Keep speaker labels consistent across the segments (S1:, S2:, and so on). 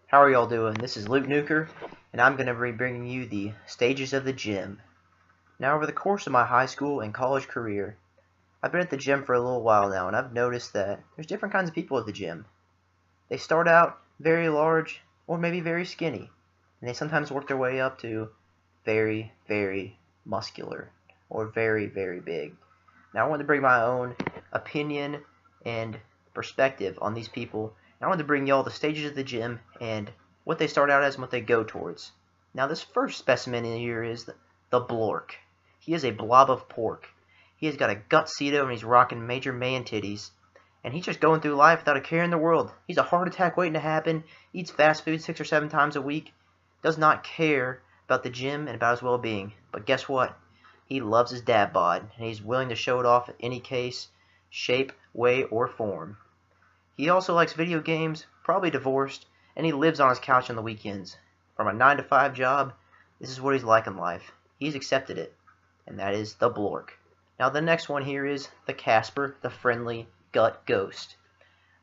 S1: How are y'all doing? This is Luke Nuker, and I'm going to be bringing you the stages of the gym. Now, over the course of my high school and college career, I've been at the gym for a little while now, and I've noticed that there's different kinds of people at the gym. They start out very large, or maybe very skinny, and they sometimes work their way up to very, very muscular, or very, very big. Now, I want to bring my own opinion and perspective on these people. I wanted to bring y'all the stages of the gym and what they start out as and what they go towards. Now, this first specimen in here is the Blork. He is a blob of pork. He has got a gut-cedo and he's rocking major man titties. And he's just going through life without a care in the world. He's a heart attack waiting to happen, eats fast food 6 or 7 times a week, does not care about the gym and about his well-being. But guess what? He loves his dad bod, and he's willing to show it off in any case, shape, way, or form. He also likes video games, probably divorced, and he lives on his couch on the weekends. From a 9-to-5 job, this is what he's like in life. He's accepted it, and that is the Blork. Now the next one here is the Casper, the friendly gut ghost.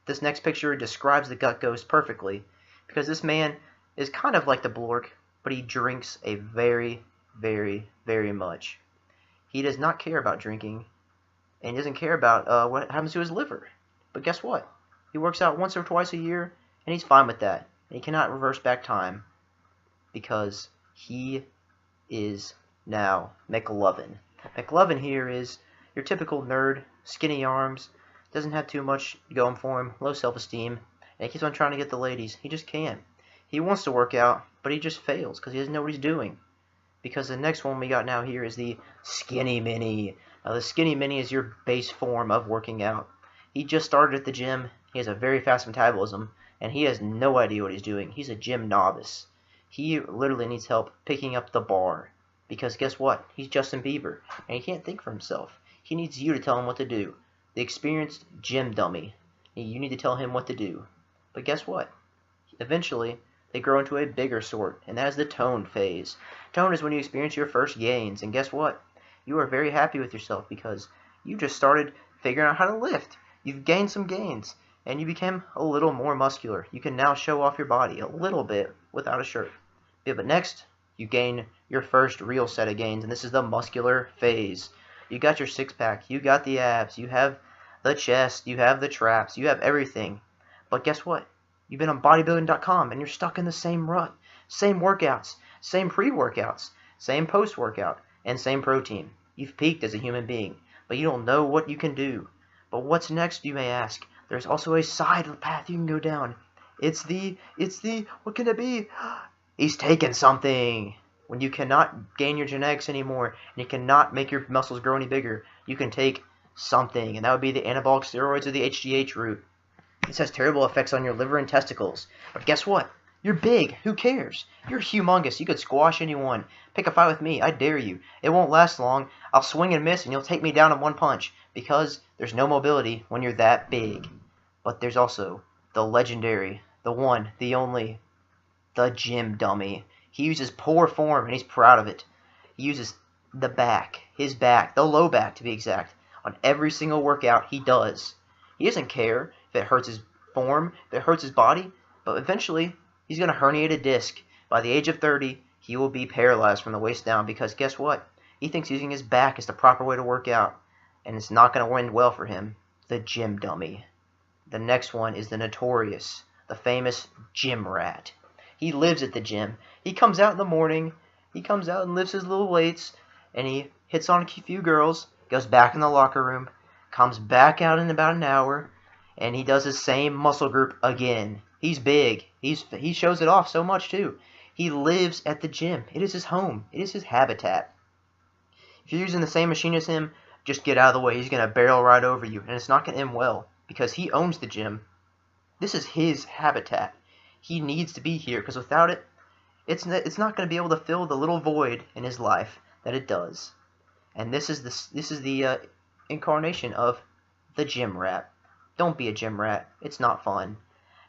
S1: This next picture describes the gut ghost perfectly, because this man is kind of like the Blork, but he drinks a very, very, very much. He does not care about drinking, and he doesn't care about what happens to his liver. But guess what? He works out once or twice a year, and he's fine with that. And he cannot reverse back time, because he is now McLovin. McLovin here is your typical nerd, skinny arms, doesn't have too much going for him, low self-esteem, and he keeps on trying to get the ladies. He just can't. He wants to work out, but he just fails, because he doesn't know what he's doing. Because the next one we got now here is the Skinny Mini. Now the Skinny Mini is your base form of working out. He just started at the gym. He has a very fast metabolism, and he has no idea what he's doing. He's a gym novice. He literally needs help picking up the bar. Because guess what? He's Justin Bieber, and he can't think for himself. He needs you to tell him what to do. The experienced gym dummy. You need to tell him what to do. But guess what? Eventually, they grow into a bigger sort, and that is the toned phase. Toned is when you experience your first gains, and guess what? You are very happy with yourself because you just started figuring out how to lift. You've gained some gains, and you became a little more muscular. You can now show off your body a little bit without a shirt. Yeah, but next, you gain your first real set of gains, and this is the muscular phase. You got your six-pack, you got the abs, you have the chest, you have the traps, you have everything. But guess what? You've been on bodybuilding.com, and you're stuck in the same rut. Same workouts, same pre-workouts, same post-workout, and same protein. You've peaked as a human being, but you don't know what you can do. But what's next, you may ask? There's also a side path you can go down. It's the, what can it be? He's taken something. When you cannot gain your genetics anymore, and you cannot make your muscles grow any bigger, you can take something, and that would be the anabolic steroids or the HGH route. This has terrible effects on your liver and testicles. But guess what? You're big. Who cares? You're humongous. You could squash anyone. Pick a fight with me. I dare you. It won't last long. I'll swing and miss, and you'll take me down in one punch. Because there's no mobility when you're that big. But there's also the legendary, the one, the only, the gym dummy. He uses poor form, and he's proud of it. He uses the back, his back, the low back to be exact, on every single workout he does. He doesn't care if it hurts his form, if it hurts his body, but eventually he's going to herniate a disc. By the age of 30, he will be paralyzed from the waist down because guess what? He thinks using his back is the proper way to work out, and it's not going to end well for him. The gym dummy. The next one is the notorious, the famous gym rat. He lives at the gym. He comes out in the morning, he comes out and lifts his little weights, and he hits on a few girls, goes back in the locker room, comes back out in about an hour, and he does his same muscle group again. He's big. He shows it off so much too. He lives at the gym. It is his home. It is his habitat. If you're using the same machine as him, just get out of the way. He's going to barrel right over you, and it's not going to end well because he owns the gym. This is his habitat. He needs to be here because without it, it's not going to be able to fill the little void in his life that it does. And this is the incarnation of the gym rat. Don't be a gym rat. It's not fun.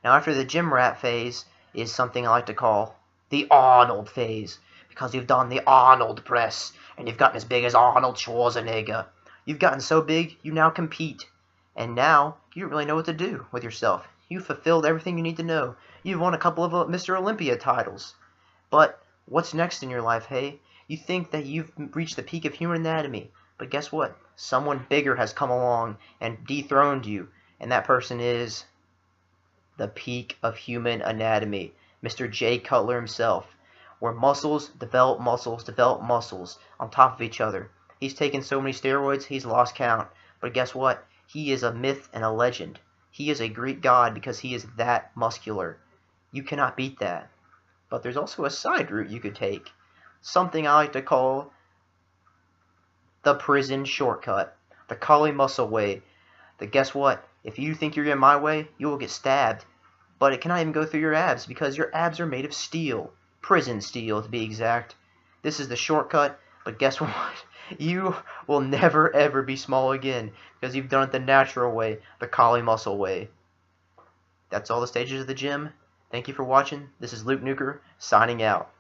S1: Now after the gym rat phase is something I like to call the Arnold phase. Because you've done the Arnold press. And you've gotten as big as Arnold Schwarzenegger. You've gotten so big, you now compete. And now, you don't really know what to do with yourself. You've fulfilled everything you need to know. You've won a couple of Mr. Olympia titles. But what's next in your life, hey? You think that you've reached the peak of human anatomy. But guess what? Someone bigger has come along and dethroned you. And that person is the peak of human anatomy. Mr. J. Cutler himself. Where muscles develop muscles on top of each other. He's taken so many steroids, he's lost count. But guess what? He is a myth and a legend. He is a Greek god because he is that muscular. You cannot beat that. But there's also a side route you could take. Something I like to call the prison shortcut. The Kali muscle way. That guess what? If you think you're in my way, you will get stabbed. But it cannot even go through your abs because your abs are made of steel. Prison steel, to be exact. This is the shortcut, but guess what? You will never ever be small again because you've done it the natural way, the Kali muscle way. That's all the stages of the gym. Thank you for watching. This is Luke Nuker, signing out.